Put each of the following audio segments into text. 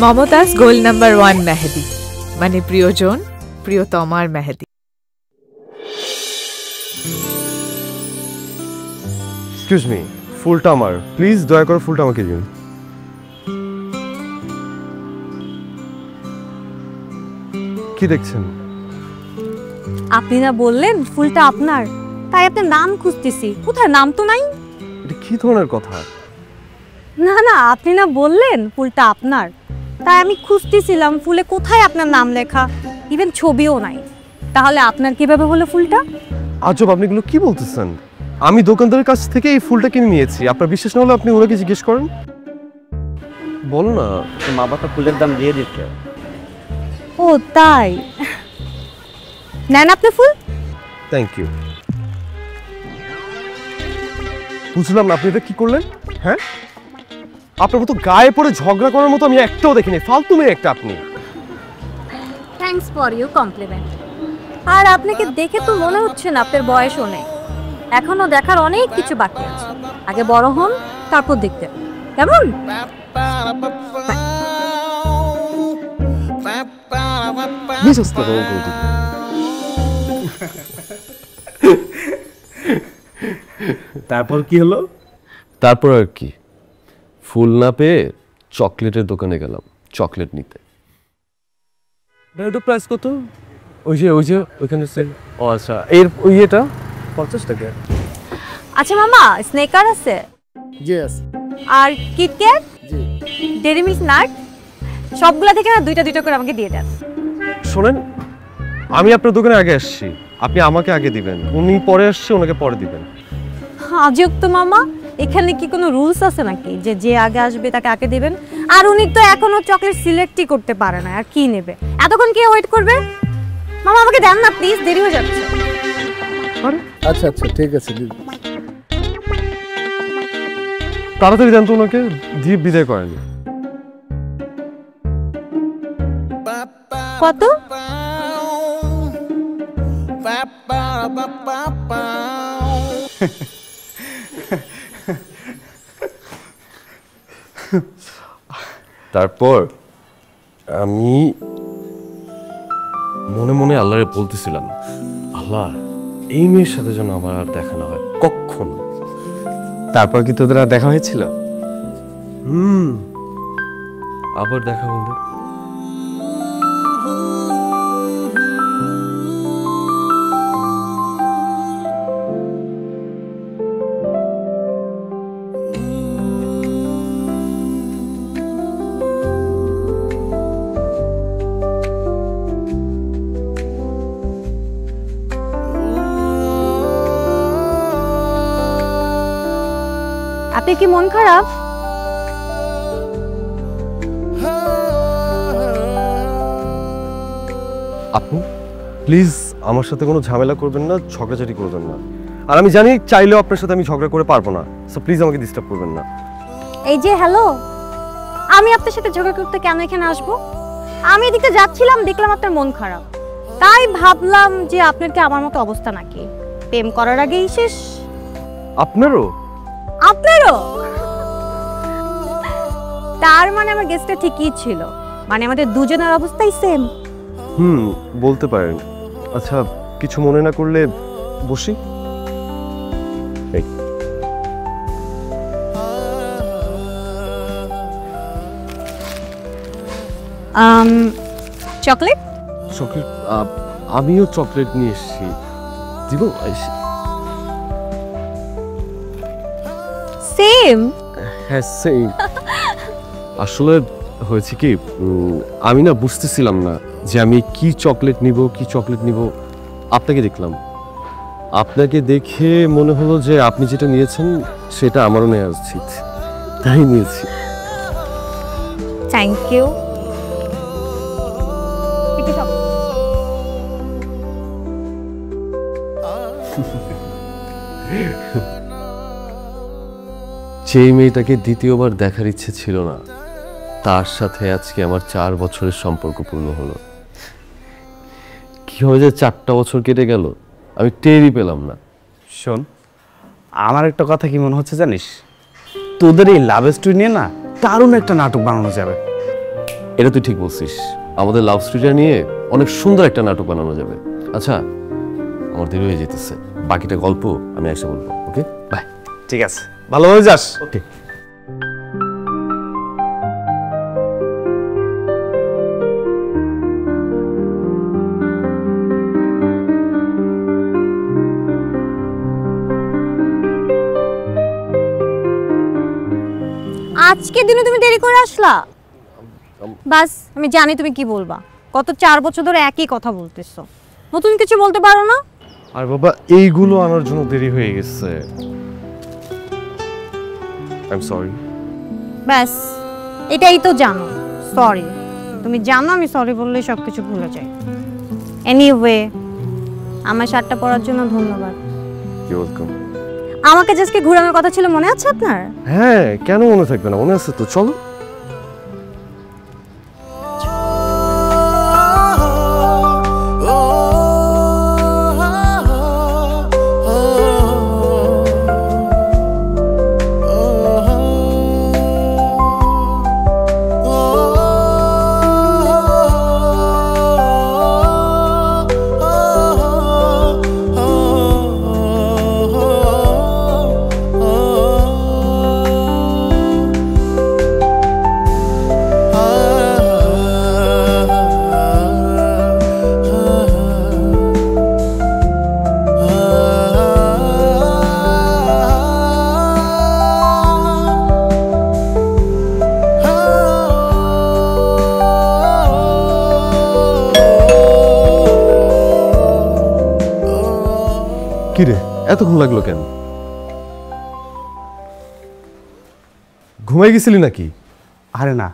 মমতাজ গোল number 1 মেহেদি মানে প্রিয়জন প্রিয়তমার মেহেদি। Excuse me, ফুলটা আমার, প্লিজ দয়া করে ফুলটা আমাকে দিন। কি দেখছেন? আপনি না বললেন ফুলটা আপনার, তাই আপনার নাম খুঁজতেছি। কোথায়? নাম তো নাই। এটা কি ধরনের কথা? না না, আপনি না বললেন ফুলটা আপনার, তাই আমি খুঁজতেছিলাম ফুলে কোথায় আপনার নাম লেখা, ইভেন ছবিও নাই। তাহলে আপনার কিভাবে হলো ফুলটা? আজব, আপনি এগুলো কি বলতেছেন? আমি দোকানদারের কাছ থেকে এই ফুলটা কিনে নিয়েছি। আপনার বিশ্বাস না হলে আপনি ওনাকে জিজ্ঞেস করেন। বলো না। মা বাবা ফুলের দাম দিয়ে দিচ্ছে। ও তাই, নেন আপনি ফুল। Thank you. বুঝলাম না, আপনি এটা কি করলেন? হ্যাঁ, আপনার মতো গায়ে পড়ে ঝগড়া করার মতো আমি একটাও দেখিনি। ফালতু মেয়ে একটা আপনি। Thanks for you compliment. আর আপনাকে দেখে তো মনে হচ্ছে না আপনার বয়সও নেই, এখনো দেখার অনেক কিছু বাকি আছে। আগে বড় হন, তারপর দেখতে কেমন। তারপর কি হলো? তারপর আর কি, ফুল না পেয়ে চকলেটের দোকানে গেলাম চকলেট নিতে। প্রাইস কত? ওই যে ওইখানে সেল। ও আচ্ছা, এর ওই এটা 50 টাকা। আচ্ছা মামা, স্নেকার আছে? জি আছে। আর কিটক্যাট? জি। Dairy Milk Nut? সবগুলা থেকে না দুইটা দুইটা করে আমাকে দিয়ে দেন। শোনেন, আমি আপনার দোকানে আগে আসছি, আপনি আমাকে আগে দিবেন। উনি পরে আসছে, ওনাকে পরে দিবেন। আজব তো মামা, এখানে কি কোনো রুলস আছে নাকি যে যে আগে আসবে তাকে আগে দিবেন? আর উনি তো এখনো চকলেট সিলেক্টই করতে পারে না, আর কি নেবে? এতক্ষণ কে ওয়েট করবে? মামা আমাকে দেন না প্লিজ, দেরি হয়ে যাচ্ছে। আচ্ছা আচ্ছা ঠিক আছে। তাড়াতাড়ি দেন তো, ওনাকে দিয়ে বিদায় করেন। কত? তারপর আমি মনে মনে আল্লাহরে বলতেছিলাম, আল্লাহ এই মেয়ের সাথে যেন আমার আর দেখা না হয় কখনো। তারপর কি তোদের আর দেখা হয়েছিল? আবার দেখা হলো। আপনি কি মন খারাপ? আপু প্লিজ আমার সাথে কোনো ঝামেলা করবেন না, ঝগড়াঝাটি করবেন না। আর আমি জানি চাইলেও আপনার সাথে আমি ঝগড়া করে পারবো না, সো প্লিজ আমাকে ডিস্টার্ব করবেন না। এই যে হ্যালো, আমি আপনার সাথে ঝগড়া করতে কেন এখানে আসবো? আমি এদিকে যাচ্ছিলাম, দেখলাম আপনার মন খারাপ, তাই ভাবলাম যে আপনার কি আমার মতো অবস্থা নাকি, প্রেম করার আগেই শেষ। আপনারও? আপনারও? তার মানে আমার গেসটা ঠিকই ছিল, মানে আমাদের দুজনের অবস্থাই সেম। বলতে পারেন। আচ্ছা, কিছু মনে না করলে বসি। চকলেট? চকলেট? আমিও চকলেট নিয়ে এসেছি, দিব? সেম? হ্যাঁ সেম। আসলে হয়েছে কি, আমি না বুঝতেছিলাম না যে আমি কি চকলেট নিব। আপনাকে দেখলাম, আপনাকে দেখে মনে হলো যে আপনি যেটা নিয়েছেন সেটা আমারও নেওয়া উচিত, তাই নিয়েছি। Thank you. যেই মেয়েটাকে দ্বিতীয়বার দেখার ইচ্ছে ছিল না, তার সাথে আজকে আমার 4 বছরের সম্পর্ক পূর্ণ হলো। কিভাবে যে 4টা বছর কেটে গেল আমি টেরই পেলাম না। শোন, আমার একটা কথা কি মনে হচ্ছে জানিস, তোদের এই লাভ স্টোরি নিয়ে না দারুণ একটা নাটক বানানো যাবে। এটা তুই ঠিক বলছিস, আমাদের লাভ স্টোরিটা নিয়ে অনেক সুন্দর একটা নাটক বানানো যাবে। আচ্ছা, আমার দেরি হয়ে যেতেছে, বাকিটা গল্প আমি এসে বলবো। ওকে, বাই। ঠিক আছে, ভালোভাবে যাস। ওকে। আজকে দিনে তুমি দেরি করে আসলা? বাস, আমি জানি তুমি কি বলবা। গত 4 বছর ধরে একই কথা বলতেছো, নতুন কিছু বলতে পারো না? আর বাবা, এইগুলো আনার জন্য দেরি হয়ে গেছে। I am sorry. ব্যাস, এটাই তো জানো, সরি। তুমি জানো আমি সরি বললেই সব কিছু ভুলে যাই। এনিওয়ে, আমার শার্টটা পরার জন্য ধন্যবাদ। You welcome. আমাকে আজকে ঘোরানোর কথা ছিল, মনে আছে আপনার? হ্যাঁ, কেন মনে থাকবে না, মনে আছে তো। চলো। কিরে, এতক্ষণ লাগলো কেন? ঘুমাই গেছিলি নাকি? আরে না,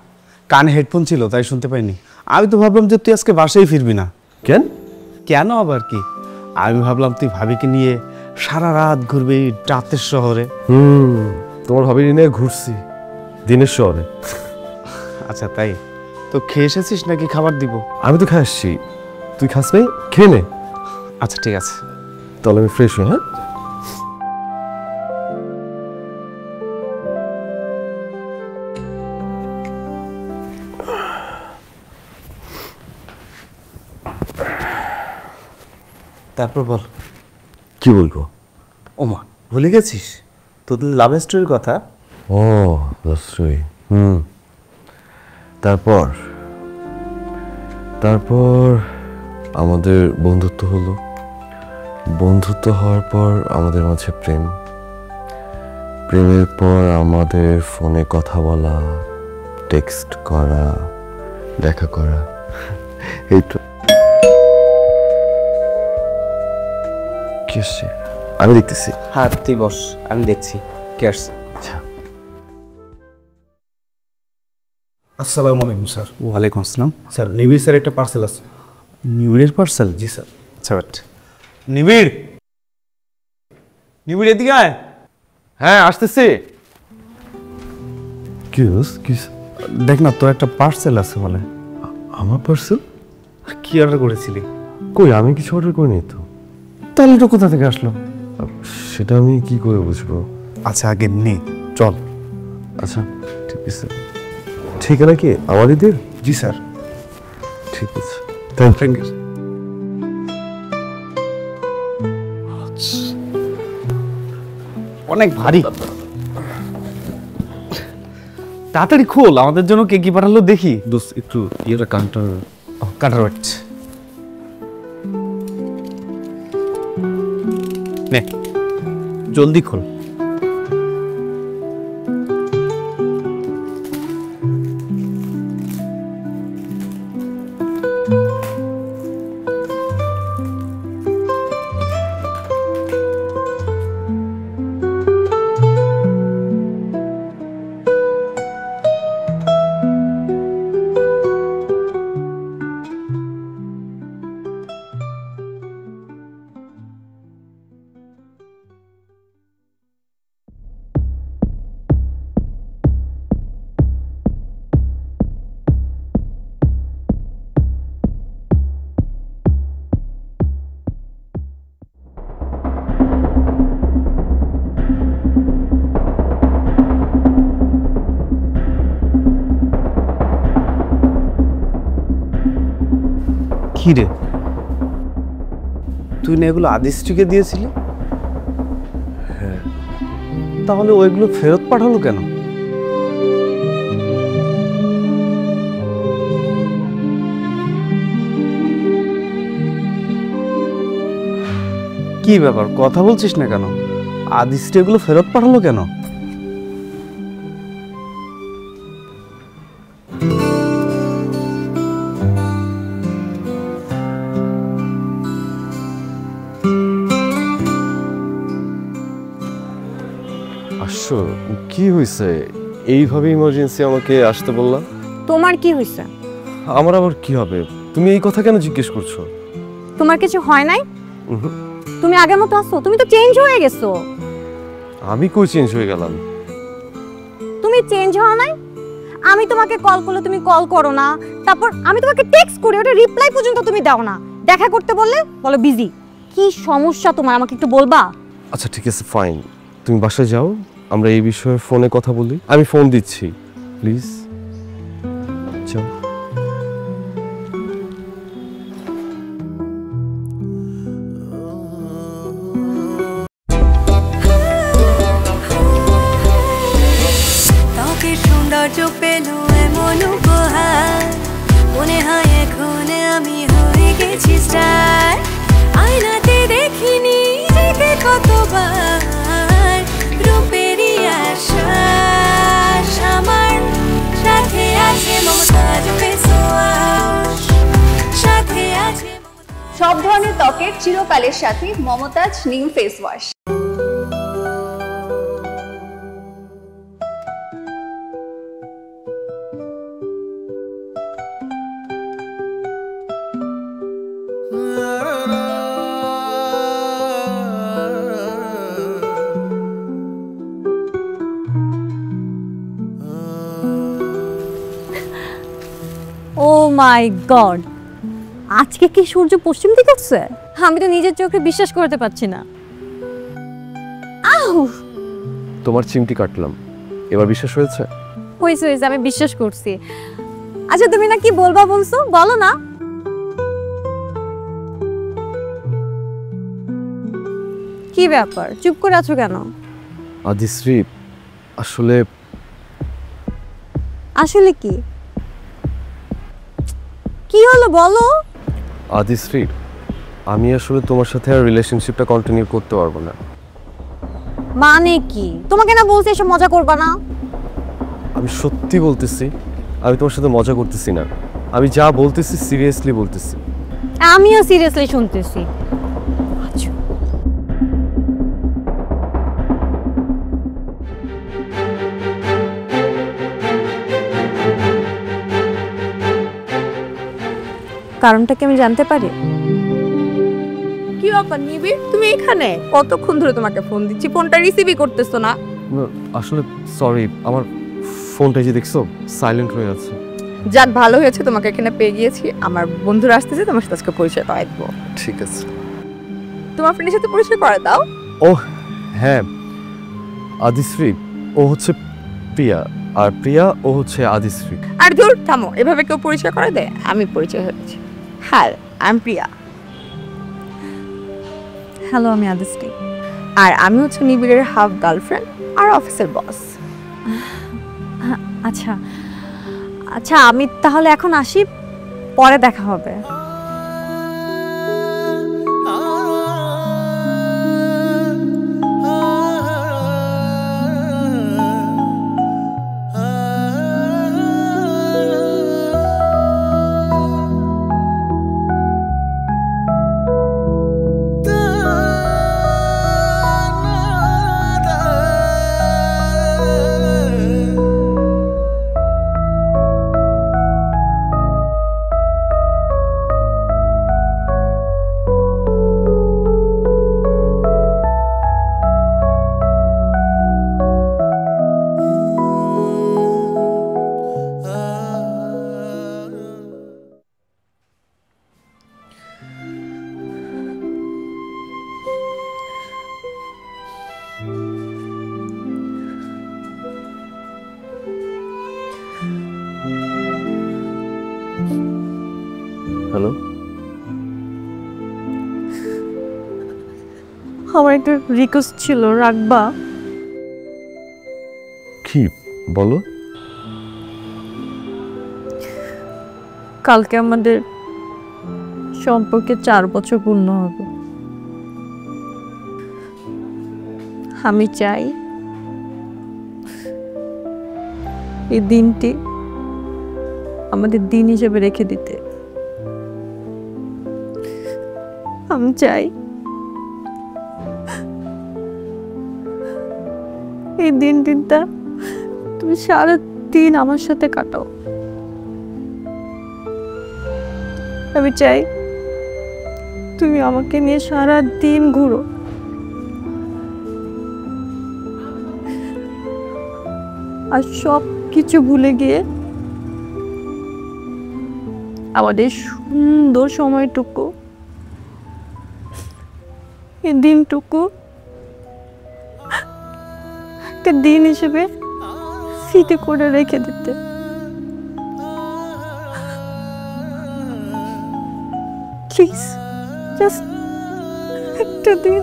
কানে হেডফোন ছিল তাই শুনতে পাইনি। আমি তো ভাবলাম যে তুই আজকে বাসায় ফিরবি না। কেন? কেন আবার কি, আমি ভাবলাম তুই ভাবিকে নিয়ে সারা রাত ঘুরবি রাতের শহরে। তোমার ভাবির নিয়ে ঘুরছি দিনের শহরে। আচ্ছা তাই তো, খেয়ে এসেছিস নাকি খাবার দিব? আমি তো খেয়ে আসছি, তুই খাস নাই? খেয়ে নে। আচ্ছা ঠিক আছে, তাহলে আমি ফ্রেশ হই। হ্যাঁ, তারপর বল। কি বলবো? ওমা, ভুলে গেছিস তোদের লাভ স্টোরির কথা? ও, অবশ্যই। তারপর তারপর আমাদের বন্ধুত্ব হলো। বন্ধুত্ব হওয়ার পর আমাদের মাঝে প্রেম। প্রেমের পর আমাদের ফোনে কথা বলা, টেক্সট করা, দেখা করা, এই তো। কি আসছে? আমি দেখতেছি। হ্যাঁ তুই বস, আমি দেখছি কে আসছে। আচ্ছা। আসসালামু আলাইকুম স্যার। ওয়ালাইকুম আসসালাম। স্যার, নিবিড় স্যার একটা পার্সেল আছে। নিবিড়ের পার্সেল? জি স্যার। আচ্ছা বাট নিবিড়, নিবিড় এদিকে আয়। হ্যাঁ, আসতেছি। কি দেখ না, তোর একটা পার্সেল আছে বলে। আমার পার্সেল? কি অর্ডার করেছিলি? কই, আমি কিছু অর্ডার করিনি তো। তাহলে এটা কোথা থেকে আসলো? সেটা আমি কি করে বুঝবো? আচ্ছা আগে নে, চল। আচ্ছা ঠিক আছে। ঠিকানা কি আমার দিদির? জি স্যার। ঠিক আছে, থ্যাংক ইউ। অনেক ভারী। তাড়াতাড়ি খোল, আমাদের জন্য কে কি পাঠালো দেখি। দোস্ত, একটু ইয়েটা কাউন্টার। কাটার ওয়েট নে, জলদি খোল। কি রে, তুই না এগুলো আদিশ্রীকে দিয়েছিলি? হ্যাঁ। তাহলে ওইগুলো ফেরত পাঠালো কেন? কি ব্যাপার, কথা বলছিস না কেন? আদিশ্রী এগুলো ফেরত পাঠালো কেন? আসো, কি হয়েছে? এইভাবে ইমার্জেন্সি আমাকে আসতে বললা? তোমার কি হয়েছে? আমার আবার কি হবে? তুমি এই কথা কেন জিজ্ঞেস করছো? তোমার কিছু হয় নাই? উহুম। তুমি আগের মতো আছো? তুমি তো চেঞ্জ হয়ে গেছো। আমি কই চেঞ্জ হয়ে গেলাম? তুমি চেঞ্জ হও নাই? আমি তোমাকে কল করলে তুমি কল করো না, তারপর আমি তোমাকে টেক্সট করি, ওটা রিপ্লাই পর্যন্ত তুমি দাও না। দেখা করতে বললে বলো বিজি। কি সমস্যা তোমার, আমাকে একটু বলবা? আচ্ছা ঠিক আছে, ফাইন, তুমি বাসায় যাও, আমরা এই বিষয়ে ফোনে কথা বলি। আমি ফোন দিচ্ছি, প্লিজ যাও। তোকে সৌন্দর্য পেল এমন উপহার, মনে হয় এখন আমি হয়ে গেছি স্টার। আয়নাতে দেখিনি নিজেকে কতবার, রূপেরই আশ্বাস আমার সাথে আছে মমতাজ ফেসওয়াশ, সাথে আছে সব ধরনের ত্বকের চিরকালের সাথী মমতাজ নিউ ফেস ওয়াশ। ও মাই গড, আজকে কি সূর্য পশ্চিম দিকে উঠছে? আমি তো নিজের চোখে বিশ্বাস করতে পারছি না। আউ, তোমার চিমটি কাটলাম, এবার বিশ্বাস হয়েছে? হয়েছে হয়েছে, আমি বিশ্বাস করছি। আচ্ছা তুমি না কি বলবা বলছো, বলো না। কি ব্যাপার, চুপ করে আছো কেন? আদিশ্রী, আসলে আসলে কি কি হলো বলো? আদিশ্রী, আমি আসলে তোমার সাথে আর রিলেশনশিপটা কন্টিনিউ করতে পারবো না। মানে কি? তোমাকে না বলছি এসব মজা করবা না। আমি সত্যি বলতেছি, আমি তোমার সাথে মজা করতেছি না, আমি যা বলতেছি সিরিয়াসলি বলতেছি। আমিও সিরিয়াসলি শুনতেছি। আচ্ছা কারণটা কি আমি জানতে পারি? কি ব্যাপার নিবিড়, তুমি এখানে? কতক্ষণ ধরে তোমাকে ফোন দিচ্ছি, ফোনটা রিসিভই করতেছো না। আসলে সরি, আমার ফোনটা যে দেখছো সাইলেন্ট হয়ে আছে। যাক ভালো হয়েছে তোমাকে এখানে পেয়ে গিয়েছি। আমার বন্ধুরা আসতেছে, তোমার সাথে আজকে পরিচয় করাই দেবো। ঠিক আছে। তোমার ফ্রেন্ডের সাথে পরিচয় করে দাও। ও হ্যাঁ, আদিশ্রী ও হচ্ছে প্রিয়া, আর প্রিয়া ও হচ্ছে আদিশ্রী। আর ধুর থামো, এভাবে কেউ পরিচয় করে দেয়? আমি পরিচয় হয়েছি। হ্যাঁ আই এম প্রিয়া। হ্যালো, আমি আদিশ্রী। আর আমি হচ্ছে নিবিড়ের হাফ গার্লফ্রেন্ড আর অফিসের বস। আচ্ছা আচ্ছা, আমি তাহলে এখন আসি, পরে দেখা হবে। হ্যালো, আমার একটা রিকোয়েস্ট ছিল, রাখবা? কি বলো? কালকে আমাদের সম্পর্কে 4 বছর পূর্ণ হবে। আমি চাই এই দিনটি আমাদের দিন হিসেবে রেখে দিতে। আমি চাই এই দিনটা তুমি সারা দিন আমার সাথে কাটাও। আমি চাই তুমি আমাকে নিয়ে সারা দিন ঘুরো। আর সব কিছু ভুলে গিয়ে আমাদের সুন্দর সময়টুকু, এই দিনটুকু একটা দিন হিসেবে স্মৃতি করে রেখে দিতে। প্লিজ, জাস্ট একটা দিন।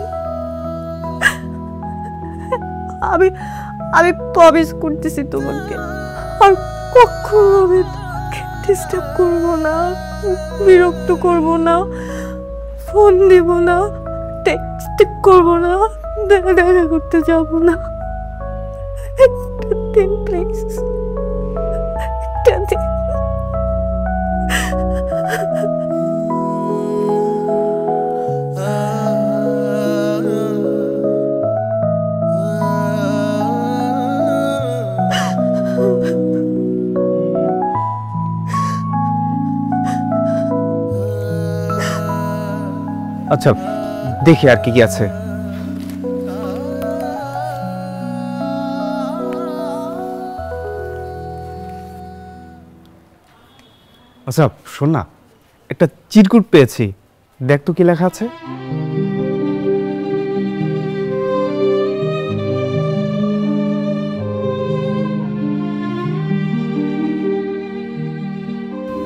আমি প্রমিস করতেছি তোমাকে, আর কখনো আমি তোমাকে ডিস্টার্ব করবো না, বিরক্ত করবো না, ফোন দিব না, টেক্সট করবো না, দেখা করতে যাবো না। একটা দিন প্লিজ, একটা দিন। আচ্ছা, দেখি আর কি কি আছে। আচ্ছা শোন না, একটা চিরকুট পেয়েছি, দেখ তো কি লেখা আছে।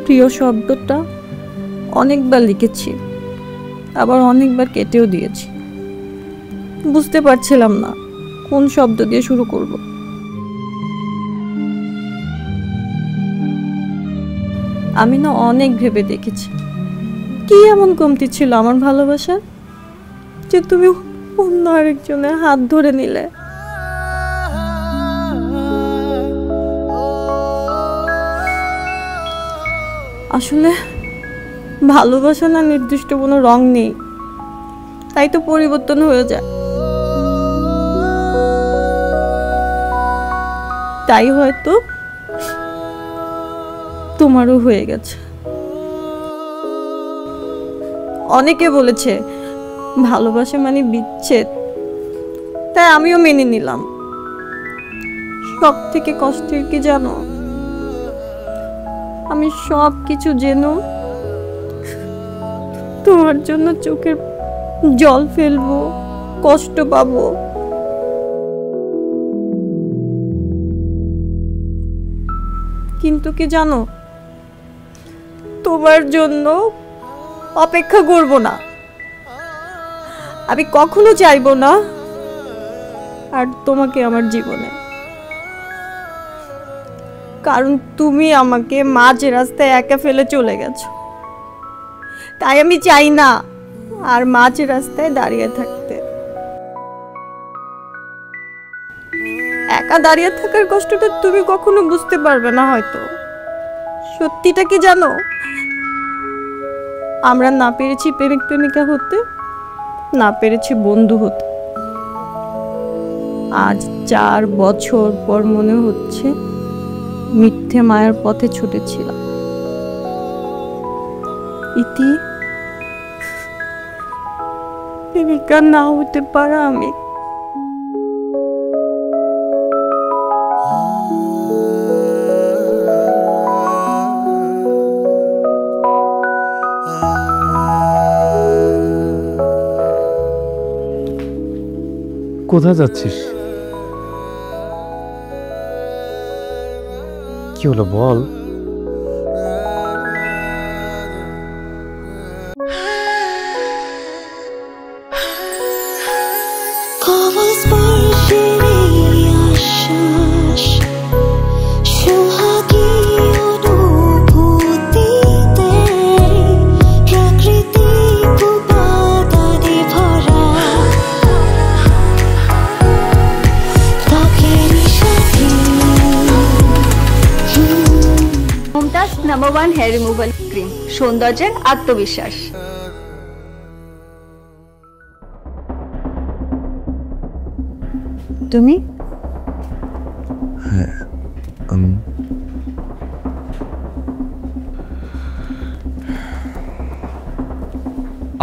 প্রিয় শব্দটা অনেকবার লিখেছি, আবার অনেকবার কেটেও দিয়েছি। বুঝতে পারছিলাম না কোন শব্দ দিয়ে শুরু করব। আমি না অনেক ভেবে দেখেছি, কি এমন কমতি ছিল আমার ভালোবাসার যে তুমি অন্য আরেকজনের হাত ধরে নিলে। আসলে ভালোবাসা না নির্দিষ্ট কোনো রং নেই, তাই তো পরিবর্তন হয়ে যায়। তাই হয়তো তোমারও হয়ে গেছে। অনেকে বলেছে ভালোবাসা মানে বিচ্ছেদ, তাই আমিও মেনে নিলাম। সব থেকে কষ্টের কি জানো, আমি সব কিছু জেনো তোমার জন্য চোখের জল ফেলবো, কষ্ট পাবো। কিন্তু কি জানো, তোমার জন্য অপেক্ষা করব না। আমি কখনো চাইবো না আর তোমাকে আমার জীবনে, কারণ তুমি আমাকে মাঝ রাস্তায় একা ফেলে চলে গেছো। তাই আমি চাই না আর মাঝ রাস্তায় দাঁড়িয়ে থাকতে। একা দাঁড়িয়ে থাকার কষ্টটা তুমি কখনো বুঝতে পারবে না হয়তো। সত্যিটা কি জানো, আমরা না পেরেছি প্রেমিক প্রেমিকা হতে, না পেরেছি বন্ধু হতে। আজ 4 বছর পর মনে হচ্ছে মিথ্যে মায়ার পথে ছুটেছিলাম। ইতি, প্রেমিকা না হতে পারা আমি। কোথায় যাচ্ছিস? কি হলো বল? নাম্বার 1 হেয়ার রিমুভাল ক্রিম, সৌন্দর্যের আত্মবিশ্বাস। তুমি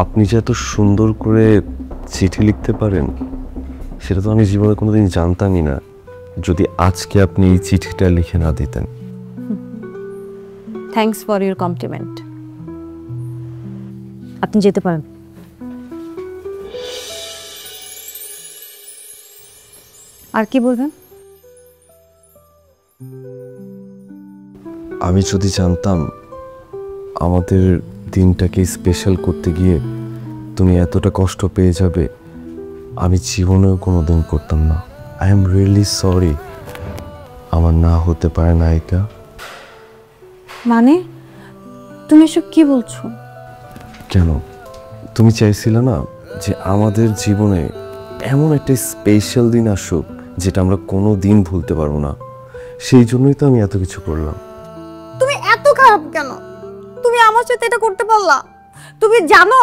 আপনি যে এত সুন্দর করে চিঠি লিখতে পারেন সেটা তো আমি জীবনে কোনোদিন জানতামই না, যদি আজকে আপনি এই চিঠিটা লিখে না দিতেন। Thanks for your compliment. আপনি যেতে পারেন। আর কি বলবেন? আমি যদি জানতাম আমাদের দিনটাকে স্পেশাল করতে গিয়ে তুমি এতটা কষ্ট পেয়ে যাবে, আমি জীবনেও কোনোদিন করতাম না। I am really sorry. আমার না হতে পারে না এটা। মানে তুমি এসব কি বলছো? কেন? তুমি চাইছিলে না যে আমাদের জীবনে এমন একটা স্পেশাল দিন আসুক যেটা আমরা কোনো দিন ভুলতে পারবো না? সেই জন্যই তো আমি এত কিছু করলাম। তুমি এত খারাপ কেন? তুমি আমার সাথে এটা করতে পারলা? তুমি জানো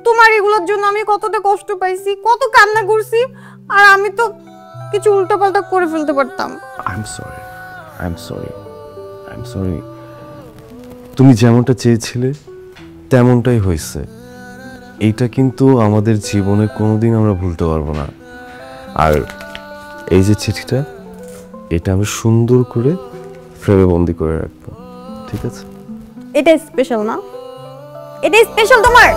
তোমার এগুলোর জন্য আমি কতটা কষ্ট পাইছি, কত কান্না করছি, আর আমি তো কিছু উল্টাপাল্টা করে ফেলতে পারতাম। I am sorry, I am sorry, I am sorry. তুমি যেমনটা চেয়েছিলে তেমনটাই হয়েছে। এইটা কিন্তু আমাদের জীবনে কোনোদিন আমরা ভুলতে পারবো না। আর এই যে চিঠিটা, এটা আমি সুন্দর করে ফ্রেমে বন্দি করে রাখবো, ঠিক আছে? এটা স্পেশাল না? এটা স্পেশাল তোমার?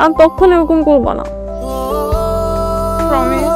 আর কখনো এরকম করবো না, প্রমিস।